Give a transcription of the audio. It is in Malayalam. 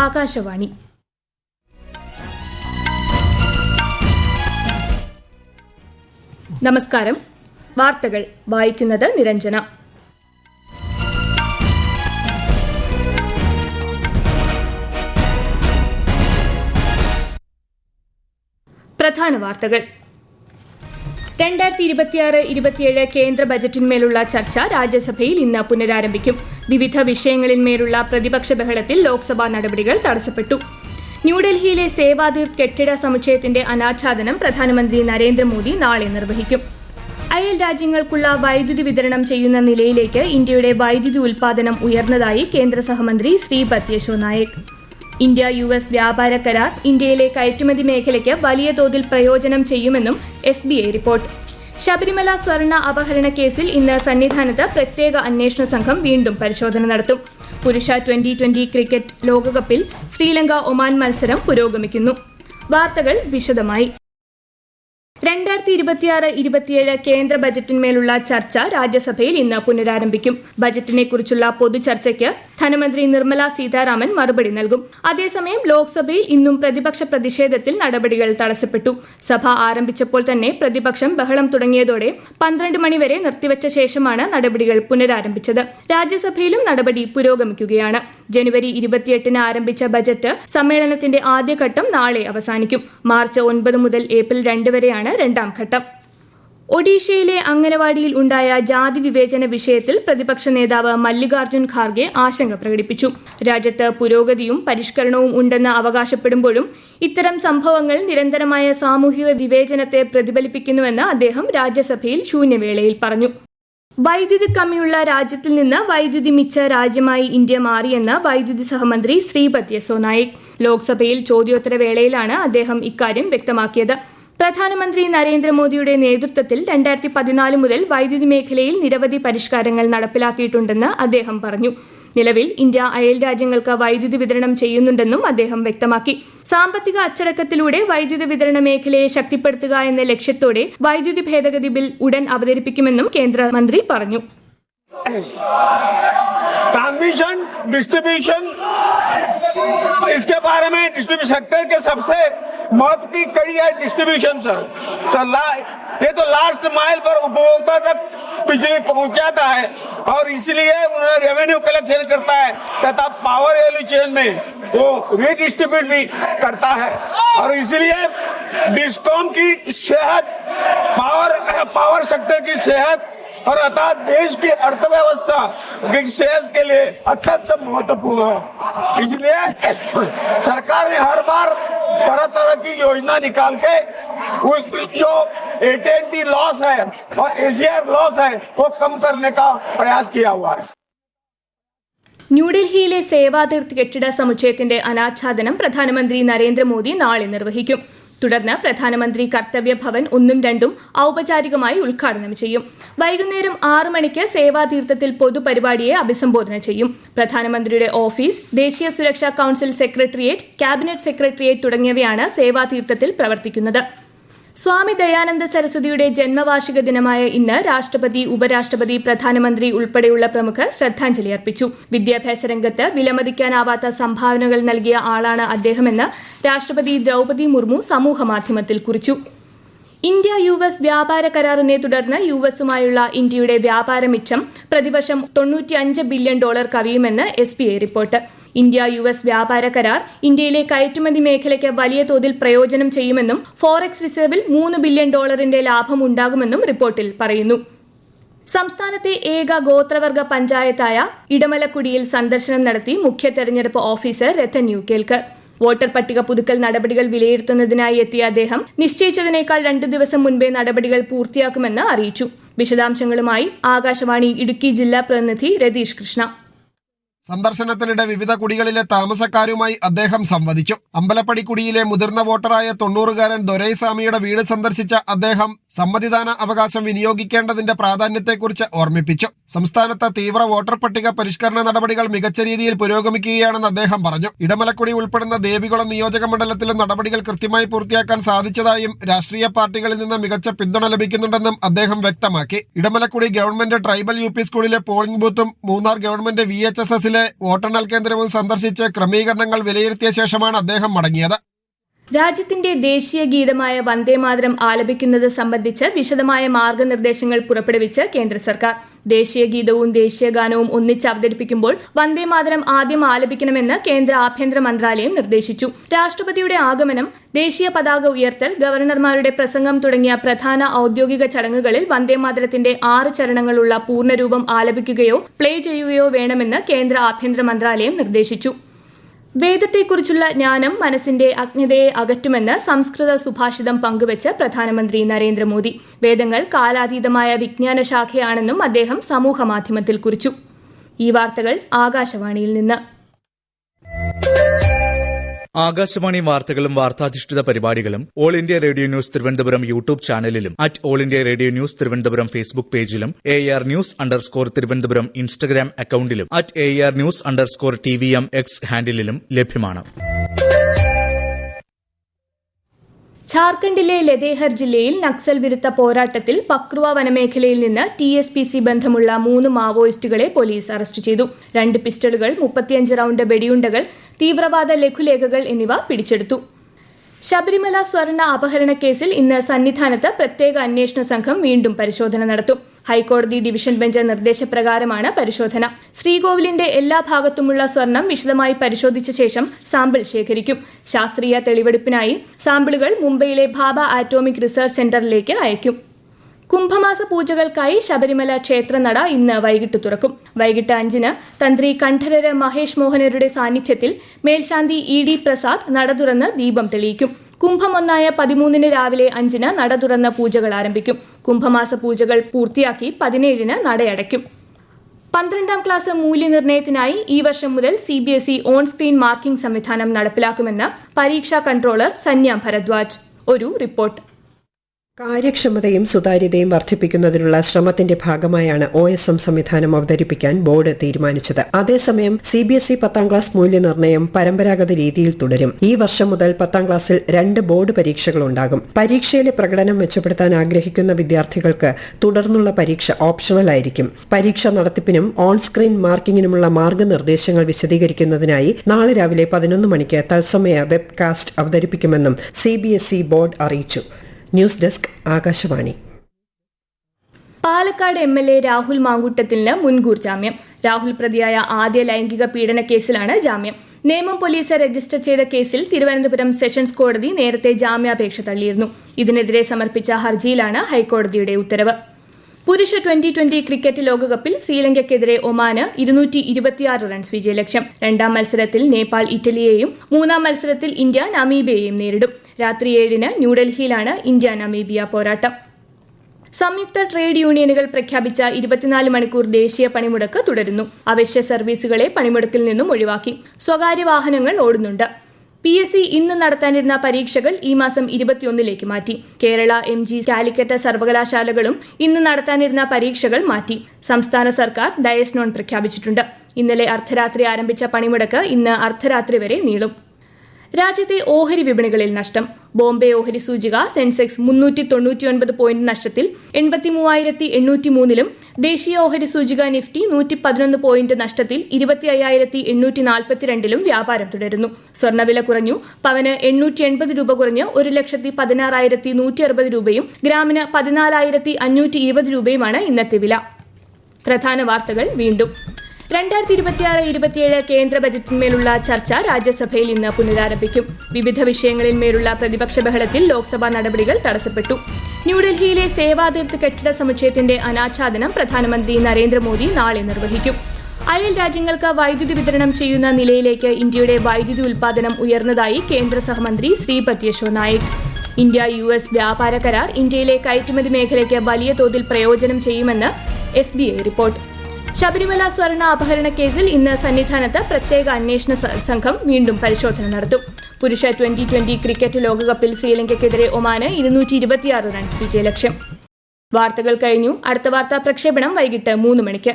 ആകാശവാണി. നമസ്കാരം. വാർത്തകൾ വായിക്കുന്നത് നിരഞ്ജന. പ്രധാന വാർത്തകൾ. 2026-27 കേന്ദ്ര ബജറ്റിന്മേലുള്ള ചർച്ച രാജ്യസഭയിൽ ഇന്ന് പുനരാരംഭിക്കും. വിവിധ വിഷയങ്ങളിന്മേലുള്ള പ്രതിപക്ഷ ബഹളത്തിൽ ലോക്സഭാ നടപടികൾ തടസ്സപ്പെട്ടു. ന്യൂഡൽഹിയിലെ സേവാതീർത്ത് കെട്ടിട സമുച്ചയത്തിന്റെ അനാച്ഛാദനം പ്രധാനമന്ത്രി നരേന്ദ്രമോദി നാളെ നിർവഹിക്കും. അയൽ രാജ്യങ്ങൾക്കുള്ള വൈദ്യുതി വിതരണം ചെയ്യുന്ന നിലയിലേക്ക് ഇന്ത്യയുടെ വൈദ്യുതി ഉൽപാദനം ഉയർന്നതായി കേന്ദ്ര സഹമന്ത്രി ശ്രീപദ് യശോ നായക്. ഇന്ത്യ-US വ്യാപാര കരാർ ഇന്ത്യയിലെ കയറ്റുമതി മേഖലയ്ക്ക് വലിയ തോതിൽ പ്രയോജനം ചെയ്യുമെന്നും SBI റിപ്പോർട്ട്. ശബരിമല സ്വർണ്ണ അപഹരണ കേസിൽ ഇന്ന് സന്നിധാനത്ത് പ്രത്യേക അന്വേഷണ സംഘം വീണ്ടും പരിശോധന നടത്തും. പുരുഷ 2020 ക്രിക്കറ്റ് ലോകകപ്പിൽ ശ്രീലങ്ക ഒമാൻ മത്സരം പുരോഗമിക്കുന്നു. വാർത്തകൾ വിശദമായി. 2026-27 കേന്ദ്ര ബജറ്റിന്മേലുള്ള ചർച്ച രാജ്യസഭയിൽ ഇന്ന് പുനരാരംഭിക്കും. ബജറ്റിനെ കുറിച്ചുള്ള പൊതുചർച്ചയ്ക്ക് ധനമന്ത്രി നിർമ്മല സീതാരാമൻ മറുപടി നൽകും. അതേസമയം ലോക്സഭയിൽ ഇന്നും പ്രതിപക്ഷ പ്രതിഷേധത്തിൽ നടപടികൾ തടസ്സപ്പെട്ടു. സഭ ആരംഭിച്ചപ്പോൾ തന്നെ പ്രതിപക്ഷം ബഹളം തുടങ്ങിയതോടെ 12 മണിവരെ നിർത്തിവച്ച ശേഷമാണ് നടപടികൾ പുനരാരംഭിച്ചത്. രാജ്യസഭയിലും നടപടി പുരോഗമിക്കുകയാണ്. ജനുവരി 28-ന് ആരംഭിച്ച ബജറ്റ് സമ്മേളനത്തിന്റെ ആദ്യഘട്ടം നാളെ അവസാനിക്കും. മാർച്ച് 9 മുതൽ ഏപ്രിൽ 2 വരെയാണ് രണ്ടാം ഘട്ടം. ഒഡീഷയിലെ അംഗനവാടിയിൽ ഉണ്ടായ ജാതി വിവേചന വിഷയത്തിൽ പ്രതിപക്ഷ നേതാവ് മല്ലികാർജ്ജുൻ ഖാർഗെ ആശങ്ക പ്രകടിപ്പിച്ചു. രാജ്യത്ത് പുരോഗതിയും പരിഷ്കരണവും ഉണ്ടെന്ന് അവകാശപ്പെടുമ്പോഴും ഇത്തരം സംഭവങ്ങൾ നിരന്തരമായ സാമൂഹിക വിവേചനത്തെ പ്രതിഫലിപ്പിക്കുന്നുവെന്ന് അദ്ദേഹം രാജ്യസഭയിൽ ശൂന്യവേളയിൽ പറഞ്ഞു. വൈദ്യുതി കമ്മിയുള്ള രാജ്യത്തിൽ നിന്ന് വൈദ്യുതി മിച്ച രാജ്യമായി ഇന്ത്യ മാറിയെന്ന് വൈദ്യുതി സഹമന്ത്രി ശ്രീപദ് യശോ നായക്. ലോക്സഭയിൽ ചോദ്യോത്തരവേളയിലാണ് അദ്ദേഹം ഇക്കാര്യം വ്യക്തമാക്കിയത്. പ്രധാനമന്ത്രി നരേന്ദ്രമോദിയുടെ നേതൃത്വത്തിൽ 2014 മുതൽ വൈദ്യുതി മേഖലയിൽ നിരവധി പരിഷ്കാരങ്ങൾ നടപ്പിലാക്കിയിട്ടുണ്ടെന്ന് അദ്ദേഹം പറഞ്ഞു. നിലവിൽ ഇന്ത്യ അയൽ രാജ്യങ്ങൾക്ക് വൈദ്യുതി വിതരണം ചെയ്യുന്നുണ്ടെന്നും അദ്ദേഹം വ്യക്തമാക്കി. സാമ്പത്തിക അച്ചടക്കത്തിലൂടെ വൈദ്യുതി വിതരണ മേഖലയെ ശക്തിപ്പെടുത്തുക എന്ന ലക്ഷ്യത്തോടെ വൈദ്യുതി ഭേദഗതി ബിൽ ഉടൻ അവതരിപ്പിക്കുമെന്നും കേന്ദ്രമന്ത്രി പറഞ്ഞു. ट्रांसमिशन डिस्ट्रीब्यूशन इसके बारे में डिस्ट्रीब्यूशन सेक्टर के सबसे महत्व की कड़ी है डिस्ट्रीब्यूशन सर। ये तो लास्ट माइल पर उपभोक्ता तक बिजली पहुंचाता है और इसलिए उन्हें रेवेन्यू कलेक्शन करता है तथा पावर वैल्यू चेन में वो रीडिस्ट्रीब्यूट भी करता है और इसलिए डिस्कॉम की सेहत पावर सेक्टर की सेहत और अर्थात देश की अर्थव्यवस्था विकास के लिए अत्यंत महत्वपूर्ण है। इसलिए सरकार ने हर बार तरह तरह की योजना निकाल के जो AT&T लॉस है और ACR लॉस है वो कम करने का प्रयास किया हुआ है. ന്യൂഡൽഹിയിലെ സേവാതീർത്ത് കെട്ടിട സമുച്ചയത്തിന്റെ അനാച്ഛാദനം പ്രധാനമന്ത്രി നരേന്ദ്രമോദി നാളെ നിർവഹിക്കും. തുടർന്ന് പ്രധാനമന്ത്രി കർത്തവ്യ ഭവൻ 1ഉം 2ഉം ഔപചാരികമായി ഉദ്ഘാടനം ചെയ്യും. വൈകുന്നേരം 6 മണിക്ക് സേവാതീർത്ഥത്തിൽ പൊതുപരിപാടിയെ അഭിസംബോധന ചെയ്യും. പ്രധാനമന്ത്രിയുടെ ഓഫീസ്, ദേശീയ സുരക്ഷാ കൌൺസിൽ സെക്രട്ടേറിയറ്റ്, ക്യാബിനറ്റ് സെക്രട്ടേറിയറ്റ് തുടങ്ങിയവയാണ് സേവാതീർത്ഥത്തിൽ പ്രവർത്തിക്കുന്നത്. സ്വാമി ദയാനന്ദ സരസ്വതിയുടെ ജന്മവാർഷിക ദിനമായ ഇന്ന് രാഷ്ട്രപതി, ഉപരാഷ്ട്രപതി, പ്രധാനമന്ത്രി ഉൾപ്പെടെയുള്ള പ്രമുഖർ ശ്രദ്ധാഞ്ജലി അർപ്പിച്ചു. വിദ്യാഭ്യാസ രംഗത്ത് വിലമതിക്കാനാവാത്ത സംഭാവനകൾ നൽകിയ ആളാണ് അദ്ദേഹമെന്ന് രാഷ്ട്രപതി ദ്രൗപദി മുർമു സമൂഹ മാധ്യമത്തിൽ കുറിച്ചു. ഇന്ത്യ-US വ്യാപാര കരാറിനെ തുടർന്ന് US-ഉമായുള്ള ഇന്ത്യയുടെ വ്യാപാര മിച്ചം പ്രതിവർഷം $95 ബില്യൺ കവിയുമെന്ന് SBI റിപ്പോർട്ട്. ഇന്ത്യ-US വ്യാപാര കരാർ ഇന്ത്യയിലെ കയറ്റുമതി മേഖലയ്ക്ക് വലിയ തോതിൽ പ്രയോജനം ചെയ്യുമെന്നും ഫോറക്സ് റിസർവിൽ $3 ബില്യൺ ലാഭം ഉണ്ടാകുമെന്നും റിപ്പോർട്ടിൽ പറയുന്നു. സംസ്ഥാനത്തെ ഏക ഗോത്രവർഗ പഞ്ചായത്തായ ഇടമലക്കുടിയിൽ സന്ദർശനം നടത്തി മുഖ്യ തെരഞ്ഞെടുപ്പ് officer Rathan U Kelkar. Voter പട്ടിക പുതുക്കൽ നടപടികൾ വിലയിരുത്തുന്നതിനായി എത്തിയ അദ്ദേഹം നിശ്ചയിച്ചതിനേക്കാൾ 2 ദിവസം മുൻപേ നടപടികൾ പൂർത്തിയാക്കുമെന്ന് അറിയിച്ചു. വിശദാംശങ്ങളുമായി ആകാശവാണി ഇടുക്കി ജില്ലാ പ്രതിനിധി രതീഷ് കൃഷ്ണ. സന്ദർശനത്തിനിടെ വിവിധ കുടികളിലെ താമസക്കാരുമായി അദ്ദേഹം സംവദിച്ചു. അമ്പലപ്പടി കുടിയിലെ മുതിർന്ന വോട്ടറായ 90-കാരൻ ദൊരൈസ്വാമിയുടെ വീട് സന്ദർശിച്ച അദ്ദേഹം സമ്മതിദാന അവകാശം വിനിയോഗിക്കേണ്ടതിന്റെ പ്രാധാന്യത്തെക്കുറിച്ച് ഓർമ്മിപ്പിച്ചു. സംസ്ഥാനത്ത് തീവ്ര വോട്ടർ പട്ടിക പരിഷ്കരണ നടപടികൾ മികച്ച രീതിയിൽ പുരോഗമിക്കുകയാണെന്ന് അദ്ദേഹം പറഞ്ഞു. ഇടമലക്കുടി ഉൾപ്പെടുന്ന ദേവികുളം നിയോജക മണ്ഡലത്തിലും നടപടികൾ കൃത്യമായി പൂർത്തിയാക്കാൻ സാധിച്ചതായും രാഷ്ട്രീയ പാർട്ടികളിൽ നിന്ന് മികച്ച പിന്തുണ ലഭിക്കുന്നുണ്ടെന്നും അദ്ദേഹം വ്യക്തമാക്കി. ഇടമലക്കുടി ഗവൺമെന്റ് ട്രൈബൽ UP സ്കൂളിലെ പോളിംഗ് ബൂത്തും മൂന്നാർ ഗവൺമെന്റ് VHSSലെ വോട്ടെണ്ണൽ കേന്ദ്രവും സന്ദർശിച്ച് ക്രമീകരണങ്ങൾ വിലയിരുത്തിയ ശേഷമാണ് അദ്ദേഹം മടങ്ങിയത്. രാജ്യത്തിന്റെ ദേശീയ ഗീതമായ വന്ദേമാതരം ആലപിക്കുന്നത് സംബന്ധിച്ച് വിശദമായ മാർഗനിർദ്ദേശങ്ങൾ പുറപ്പെടുവിച്ച് കേന്ദ്ര സർക്കാർ. ദേശീയ ഗീതവും ദേശീയ ഗാനവും ഒന്നിച്ച് അവതരിപ്പിക്കുമ്പോൾ വന്ദേമാതരം ആദ്യം ആലപിക്കണമെന്ന് കേന്ദ്ര ആഭ്യന്തര മന്ത്രാലയം നിർദ്ദേശിച്ചു. രാഷ്ട്രപതിയുടെ ആഗമനം, ദേശീയ പതാക ഉയർത്തൽ, ഗവർണർമാരുടെ പ്രസംഗം തുടങ്ങിയ പ്രധാന ഔദ്യോഗിക ചടങ്ങുകളിൽ വന്ദേമാതരത്തിന്റെ 6 ചരണങ്ങളുള്ള പൂർണ്ണരൂപം ആലപിക്കുകയോ പ്ലേ ചെയ്യുകയോ വേണമെന്ന് കേന്ദ്ര ആഭ്യന്തര മന്ത്രാലയം നിർദ്ദേശിച്ചു. വേദത്തെക്കുറിച്ചുള്ള ജ്ഞാനം മനസ്സിന്റെ അജ്ഞതയെ അകറ്റുമെന്ന് സംസ്കൃത സുഭാഷിതം പങ്കുവച്ച് പ്രധാനമന്ത്രി നരേന്ദ്രമോദി. വേദങ്ങൾ കാലാതീതമായ വിജ്ഞാന ശാഖയാണെന്നും അദ്ദേഹം സമൂഹമാധ്യമത്തിൽ കുറിച്ചു. ഈ വാർത്തകൾ ആകാശവാണിയിൽ നിന്ന്. ആകാശവാണി വാർത്തകളും വാർത്താധിഷ്ഠിത പരിപാടികളും all India radio news Thiruvananthapuram YouTube ചാനലിലും all India radio news Thiruvananthapuram Facebook പേജിലും AR News_ തിരുവനന്തപുരം ഇൻസ്റ്റഗ്രാം അക്കൌണ്ടിലും AR News_TVM X ഹാൻഡിലും ലഭ്യമാണ്. ഝാർഖണ്ഡിലെ ലതേഹർ ജില്ലയിൽ നക്സൽ വിരുദ്ധ പോരാട്ടത്തിൽ പക്രുവ വനമേഖലയിൽ നിന്ന് TSPC ബന്ധമുള്ള 3 മാവോയിസ്റ്റുകളെ പോലീസ് അറസ്റ്റ് ചെയ്തു. 2 പിസ്റ്റളുകൾ, 35 റൌണ്ട് വെടിയുണ്ടകൾ, തീവ്രവാദ ലഘുലേഖകൾ എന്നിവ പിടിച്ചെടുത്തു. ശബരിമല സ്വർണ്ണ അപഹരണ കേസിൽ ഇന്ന് സന്നിധാനത്ത് പ്രത്യേക അന്വേഷണ സംഘം വീണ്ടും പരിശോധന നടത്തും. ഹൈക്കോടതി ഡിവിഷൻ ബെഞ്ച് നിർദ്ദേശപ്രകാരമാണ് പരിശോധന. ശ്രീകോവിലിന്റെ എല്ലാ ഭാഗത്തുമുള്ള സ്വർണം വിശദമായി പരിശോധിച്ച ശേഷം സാമ്പിൾ ശേഖരിക്കും. ശാസ്ത്രീയ തെളിവെടുപ്പിനായി സാമ്പിളുകൾ മുംബൈയിലെ ഭാഭ ആറ്റോമിക് റിസർച്ച് സെന്ററിലേക്ക് അയക്കും. കുംഭമാസ പൂജകൾക്കായി ശബരിമല ക്ഷേത്രനട ഇന്ന് വൈകിട്ട് തുറക്കും. വൈകിട്ട് 5-ന് തന്ത്രി കണ്ഠരര് മഹേഷ് മോഹനരുടെ സാന്നിധ്യത്തിൽ മേൽശാന്തി ED പ്രസാദ് നട തുറന്ന് ദീപം തെളിയിക്കും. കുംഭം 1 13-ന് രാവിലെ 5-ന് നട തുറന്ന് പൂജകൾ ആരംഭിക്കും. കുംഭമാസ പൂജകൾ പൂർത്തിയാക്കി 17-ന് നടയടയ്ക്കും. 12ാം ക്ലാസ് മൂല്യനിർണ്ണയത്തിനായി ഈ വർഷം മുതൽ CBSE ഓൺ സ്ക്രീൻ മാർക്കിംഗ് സംവിധാനം നടപ്പിലാക്കുമെന്ന് പരീക്ഷാ കൺട്രോളർ സന്യ ഭരദ്വാജ്. ഒരു റിപ്പോർട്ട്. കാര്യക്ഷമതയും സുതാര്യതയും വർദ്ധിപ്പിക്കുന്നതിനുള്ള ശ്രമത്തിന്റെ ഭാഗമായാണ് OSM സംവിധാനം അവതരിപ്പിക്കാൻ ബോർഡ് തീരുമാനിച്ചത്. അതേസമയം CBSE 10ാം ക്ലാസ് മൂല്യനിർണ്ണയം പരമ്പരാഗത രീതിയിൽ തുടരും. ഈ വർഷം മുതൽ 10ാം ക്ലാസ്സിൽ 2 ബോർഡ് പരീക്ഷകളുണ്ടാകും. പരീക്ഷയിലെ പ്രകടനം മെച്ചപ്പെടുത്താൻ ആഗ്രഹിക്കുന്ന വിദ്യാർത്ഥികൾക്ക് തുടർന്നുള്ള പരീക്ഷ ഓപ്ഷണൽ ആയിരിക്കും. പരീക്ഷാ നടത്തിപ്പിനും ഓൺ സ്ക്രീൻ മാർക്കിങ്ങിനുമുള്ള മാർഗനിർദ്ദേശങ്ങൾ വിശദീകരിക്കുന്നതിനായി നാളെ രാവിലെ 11 മണിക്ക് തത്സമയ വെബ്കാസ്റ്റ് അവതരിപ്പിക്കുമെന്നും CBSE ബോർഡ് അറിയിച്ചു. News desk, Akashvani. Palakkad MLA Rahul മാങ്കൂട്ടത്തിന് മുൻകൂർ ജാമ്യം. രാഹുൽ പ്രതിയായ ആദ്യ ലൈംഗിക പീഡന കേസിലാണ് ജാമ്യം. നേമം പോലീസ് രജിസ്റ്റർ ചെയ്ത കേസിൽ തിരുവനന്തപുരം സെഷൻസ് കോടതി നേരത്തെ ജാമ്യാപേക്ഷ തള്ളിയിരുന്നു. ഇതിനെതിരെ സമർപ്പിച്ച ഹർജിയിലാണ് ഹൈക്കോടതിയുടെ ഉത്തരവ്. പുരുഷ 2020 ക്രിക്കറ്റ് ലോകകപ്പിൽ ശ്രീലങ്കയ്ക്കെതിരെ ഒമാന് 226 റൺസ് വിജയലക്ഷ്യം. 2ാം മത്സരത്തിൽ നേപ്പാൾ ഇറ്റലിയെയും 3ാം മത്സരത്തിൽ ഇന്ത്യ നമീബിയയെയും നേരിടും. രാത്രി 7-ന് ന്യൂഡൽഹിയിലാണ് ഇന്ത്യ നമീബിയ പോരാട്ടം. സംയുക്ത ട്രേഡ് യൂണിയനുകൾ പ്രഖ്യാപിച്ച 24 മണിക്കൂർ ദേശീയ പണിമുടക്ക് തുടരുന്നു. അവശ്യ സർവീസുകളെ പണിമുടക്കിൽ നിന്നും ഒഴിവാക്കി. സ്വകാര്യ വാഹനങ്ങൾ ഓടുന്നുണ്ട്. PSC ഇന്ന് നടത്താനിരുന്ന പരീക്ഷകൾ ഈ മാസം 21-ലേക്ക് മാറ്റി. കേരള, MG, കാലിക്കറ്റ് സർവകലാശാലകളും ഇന്ന് നടത്താനിരുന്ന പരീക്ഷകൾ മാറ്റി. സംസ്ഥാന സർക്കാർ ഡയസ് നോൺ പ്രഖ്യാപിച്ചിട്ടുണ്ട്. ഇന്നലെ അർദ്ധരാത്രി ആരംഭിച്ച പണിമുടക്ക് ഇന്ന് അർദ്ധരാത്രി വരെ നീളും. രാജ്യത്തെ ഓഹരി വിപണികളിൽ നഷ്ടം. ബോംബെ ഓഹരി സൂചിക സെൻസെക്സ് 399 പോയിന്റ് നഷ്ടത്തിൽ 83,803-ലും ദേശീയ ഓഹരി സൂചിക നിഫ്റ്റി 111 പോയിന്റ് നഷ്ടത്തിൽ 25,842-ലും വ്യാപാരം തുടരുന്നു. സ്വർണ്ണവില കുറഞ്ഞു. പവന് 880 രൂപ കുറഞ്ഞ് 1,16,160 രൂപയും ഗ്രാമിന് 14,520 രൂപയുമാണ് ഇന്നത്തെ വില. പ്രധാന വാർത്തകൾ വീണ്ടും. 2026-27 കേന്ദ്ര ബജറ്റിന്മേലുള്ള ചർച്ച രാജ്യസഭയിൽ ഇന്ന് പുനരാരംഭിക്കും. വിവിധ വിഷയങ്ങളിന്മേലുള്ള പ്രതിപക്ഷ ബഹളത്തിൽ ലോക്സഭാ നടപടികൾ തടസ്സപ്പെട്ടു. ന്യൂഡൽഹിയിലെ സേവാതീർത്ത് കെട്ടിട സമുച്ചയത്തിന്റെ അനാച്ഛാദനം പ്രധാനമന്ത്രി നരേന്ദ്രമോദി നാളെ നിർവഹിക്കും. അയൽ രാജ്യങ്ങൾക്ക് വൈദ്യുതി വിതരണം ചെയ്യുന്ന നിലയിലേക്ക് ഇന്ത്യയുടെ വൈദ്യുതി ഉൽപ്പാദനം ഉയർന്നതായി കേന്ദ്ര സഹമന്ത്രി ശ്രീപദ് യശോ നായിക്. ഇന്ത്യ-US വ്യാപാര കരാർ ഇന്ത്യയിലെ കയറ്റുമതി മേഖലയ്ക്ക് വലിയ തോതിൽ പ്രയോജനം ചെയ്യുമെന്ന് SBI റിപ്പോർട്ട്. ശബരിമല സ്വർണ്ണ അപഹരണ കേസിൽ ഇന്ന് സന്നിധാനത്ത് പ്രത്യേക അന്വേഷണ സംഘം വീണ്ടും പരിശോധന നടത്തും. പുരുഷ 2020 ക്രിക്കറ്റ് ലോകകപ്പിൽ ശ്രീലങ്കയ്ക്കെതിരെ ഒമാന് 226 റൺസ് വിജയലക്ഷ്യം. വാർത്തകൾ കഴിഞ്ഞു. അടുത്ത വാർത്താ പ്രക്ഷേപണം വൈകിട്ട് 3 മണിക്ക്.